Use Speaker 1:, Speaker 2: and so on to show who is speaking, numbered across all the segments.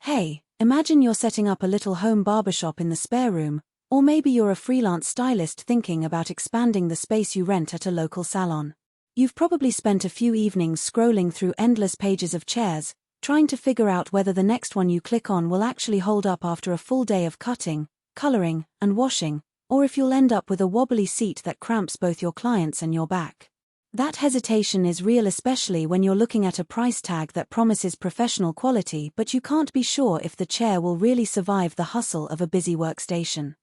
Speaker 1: Hey, imagine you're setting up a little home barbershop in the spare room, or maybe you're a freelance stylist thinking about expanding the space you rent at a local salon. You've probably spent a few evenings scrolling through endless pages of chairs, trying to figure out whether the next one you click on will actually hold up after a full day of cutting, coloring, and washing, or if you'll end up with a wobbly seat that cramps both your clients and your back. That hesitation is real, especially when you're looking at a price tag that promises professional quality but you can't be sure if the chair will really survive the hustle of a busy workstation.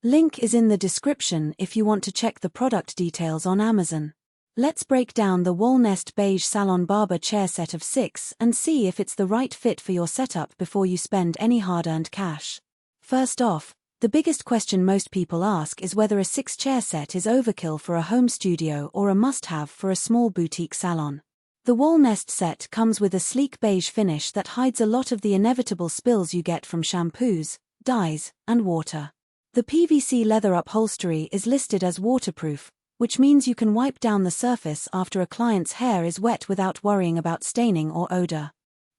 Speaker 1: Link is in the description if you want to check the product details on Amazon. Let's break down the walnest Beige Salon Barber chair set of 6 and see if it's the right fit for your setup before you spend any hard-earned cash. First off, the biggest question most people ask is whether a 6-chair set is overkill for a home studio or a must-have for a small boutique salon. The walnest set comes with a sleek beige finish that hides a lot of the inevitable spills you get from shampoos, dyes, and water. The PVC leather upholstery is listed as waterproof, which means you can wipe down the surface after a client's hair is wet without worrying about staining or odor.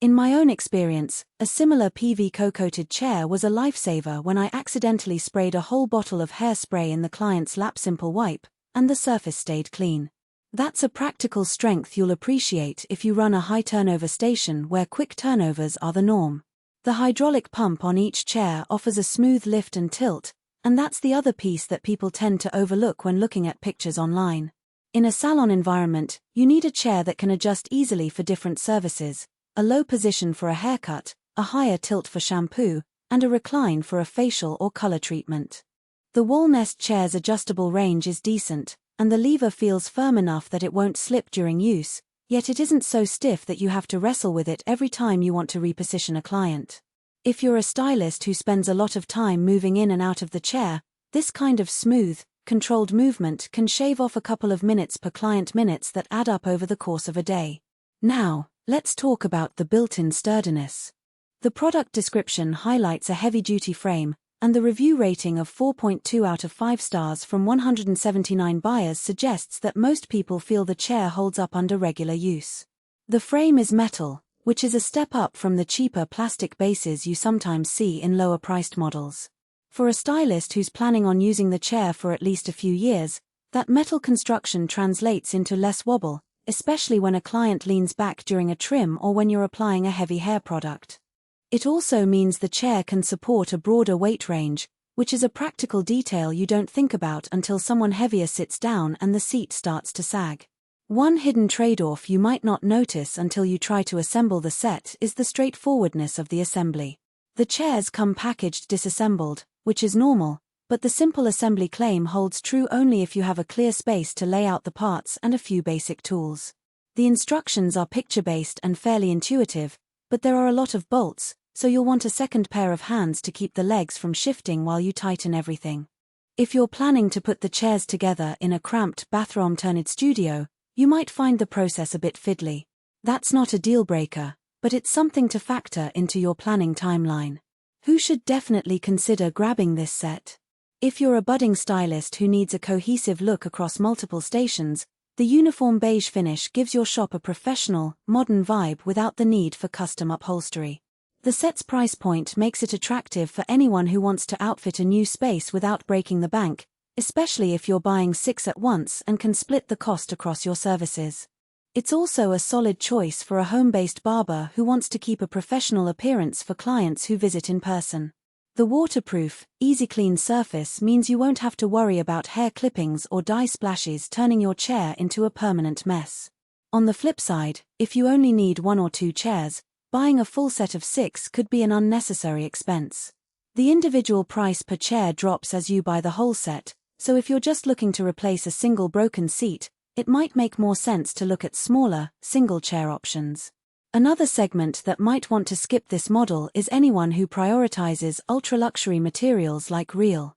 Speaker 1: In my own experience, a similar PV coat-coated chair was a lifesaver when I accidentally sprayed a whole bottle of hairspray in the client's lap simple wipe, and the surface stayed clean. That's a practical strength you'll appreciate if you run a high-turnover station where quick turnovers are the norm. The hydraulic pump on each chair offers a smooth lift and tilt, and that's the other piece that people tend to overlook when looking at pictures online. In a salon environment, you need a chair that can adjust easily for different services: a low position for a haircut, a higher tilt for shampoo, and a recline for a facial or color treatment. The walnest chair's adjustable range is decent, and the lever feels firm enough that it won't slip during use, yet it isn't so stiff that you have to wrestle with it every time you want to reposition a client. If you're a stylist who spends a lot of time moving in and out of the chair, this kind of smooth, controlled movement can shave off a couple of minutes per client, minutes that add up over the course of a day. Now, let's talk about the built-in sturdiness. The product description highlights a heavy-duty frame, and the review rating of 4.2 out of 5 stars from 179 buyers suggests that most people feel the chair holds up under regular use. The frame is metal, which is a step up from the cheaper plastic bases you sometimes see in lower-priced models. For a stylist who's planning on using the chair for at least a few years, that metal construction translates into less wobble, especially when a client leans back during a trim or when you're applying a heavy hair product. It also means the chair can support a broader weight range, which is a practical detail you don't think about until someone heavier sits down and the seat starts to sag. One hidden trade-off you might not notice until you try to assemble the set is the straightforwardness of the assembly. The chairs come packaged disassembled, which is normal, but the simple assembly claim holds true only if you have a clear space to lay out the parts and a few basic tools. The instructions are picture-based and fairly intuitive, but there are a lot of bolts, so you'll want a second pair of hands to keep the legs from shifting while you tighten everything. If you're planning to put the chairs together in a cramped bathroom-turned studio, you might find the process a bit fiddly. That's not a deal-breaker, but it's something to factor into your planning timeline. Who should definitely consider grabbing this set? If you're a budding stylist who needs a cohesive look across multiple stations, the uniform beige finish gives your shop a professional, modern vibe without the need for custom upholstery. The set's price point makes it attractive for anyone who wants to outfit a new space without breaking the bank, especially if you're buying 6 at once and can split the cost across your services. It's also a solid choice for a home-based barber who wants to keep a professional appearance for clients who visit in person. The waterproof, easy-clean surface means you won't have to worry about hair clippings or dye splashes turning your chair into a permanent mess. On the flip side, if you only need 1 or 2 chairs, buying a full set of 6 could be an unnecessary expense. The individual price per chair drops as you buy the whole set, so if you're just looking to replace a single broken seat, it might make more sense to look at smaller, single-chair options. Another segment that might want to skip this model is anyone who prioritizes ultra-luxury materials like real,